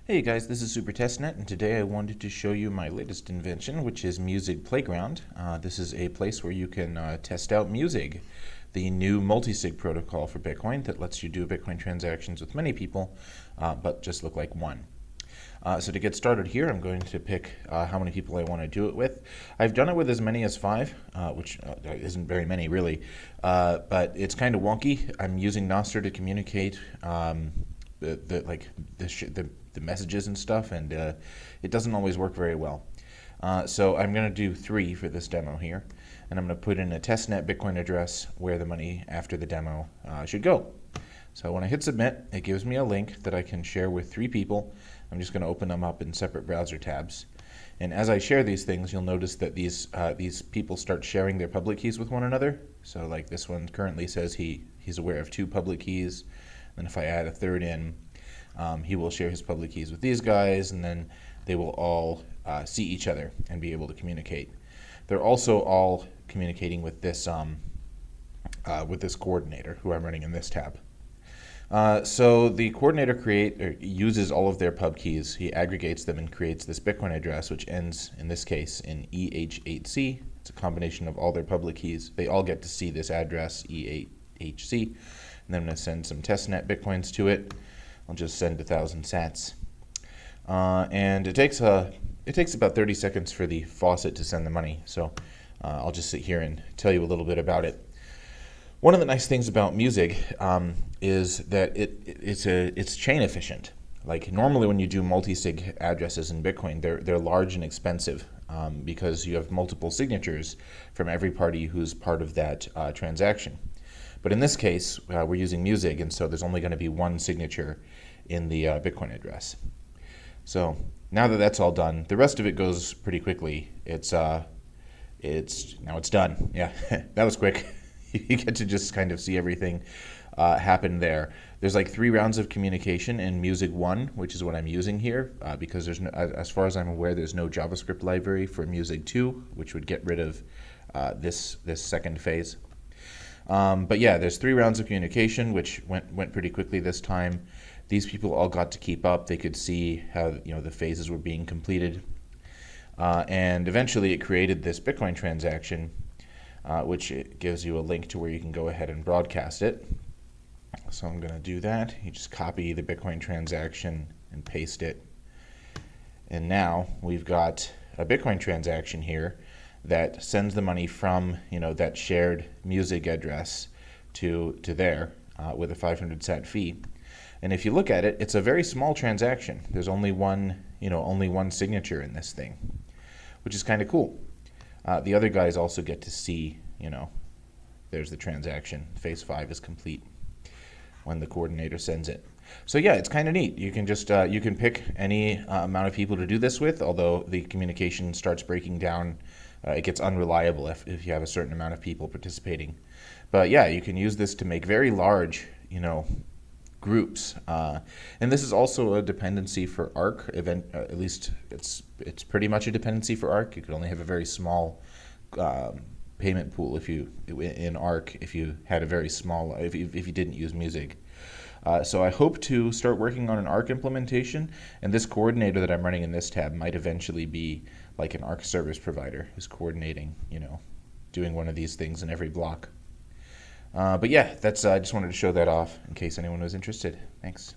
Hey guys, this is Super Testnet, and today I wanted to show you my latest invention, which is Musig Playground. This is a place where you can test out Musig, the new multi-sig protocol for Bitcoin that lets you do Bitcoin transactions with many people, but just look like one. So to get started here, I'm going to pick how many people I want to do it with. I've done it with as many as 5, which isn't very many really, but it's kind of wonky. I'm using Nostr to communicate the messages and stuff, and it doesn't always work very well. So I'm going to do 3 for this demo here, and I'm going to put in a testnet Bitcoin address where the money after the demo should go. So when I hit submit, it gives me a link that I can share with 3 people. I'm just going to open them up in separate browser tabs. And as I share these things, you'll notice that these people start sharing their public keys with one another. So like this one currently says he's aware of 2 public keys. And if I add a third in, he will share his public keys with these guys, and then they will all see each other and be able to communicate. They're also all communicating with this coordinator who I'm running in this tab. So the coordinator uses all of their pub keys. He aggregates them and creates this Bitcoin address, which ends, in this case, in EH8C. It's a combination of all their public keys. They all get to see this address, EH8C. And then I'm going to send some testnet Bitcoins to it. I'll just send 1,000 sats. And it takes about 30 seconds for the faucet to send the money. So I'll just sit here and tell you a little bit about it. One of the nice things about Musig is that it's chain efficient. Like normally when you do multi-sig addresses in Bitcoin, they're large and expensive because you have multiple signatures from every party who's part of that transaction. But in this case, we're using Musig, and so there's only going to be one signature in the Bitcoin address. So now that that's all done, the rest of it goes pretty quickly. Now it's done. Yeah, that was quick. You get to just kind of see everything happen there. There's like 3 rounds of communication in Musig 1, which is what I'm using here, because there's no, as far as I'm aware, there's no JavaScript library for Musig 2, which would get rid of this second phase. But yeah, there's 3 rounds of communication, which went pretty quickly this time. These people all got to keep up. They could see how the phases were being completed, and eventually it created this Bitcoin transaction, which it gives you a link to where you can go ahead and broadcast it. So I'm going to do that. You just copy the Bitcoin transaction and paste it, and now we've got a Bitcoin transaction here that sends the money from that shared Musig address to there with a 500 sat fee. And if you look at it, it's a very small transaction. There's only one signature in this thing, which is kind of cool. The other guys also get to see, there's the transaction. Phase 5 is complete when the coordinator sends it. So yeah, it's kind of neat. You can just you can pick any amount of people to do this with, although the communication starts breaking down. It gets unreliable if you have a certain amount of people participating. But yeah, you can use this to make very large, groups. And this is also a dependency for Arc. At least it's pretty much a dependency for Arc. You could only have a very small payment pool in Arc if you had a very small if you didn't use Musig. So I hope to start working on an Arc implementation, and this coordinator that I'm running in this tab might eventually be like an Arc service provider who's coordinating, doing one of these things in every block. But yeah, I just wanted to show that off in case anyone was interested. Thanks.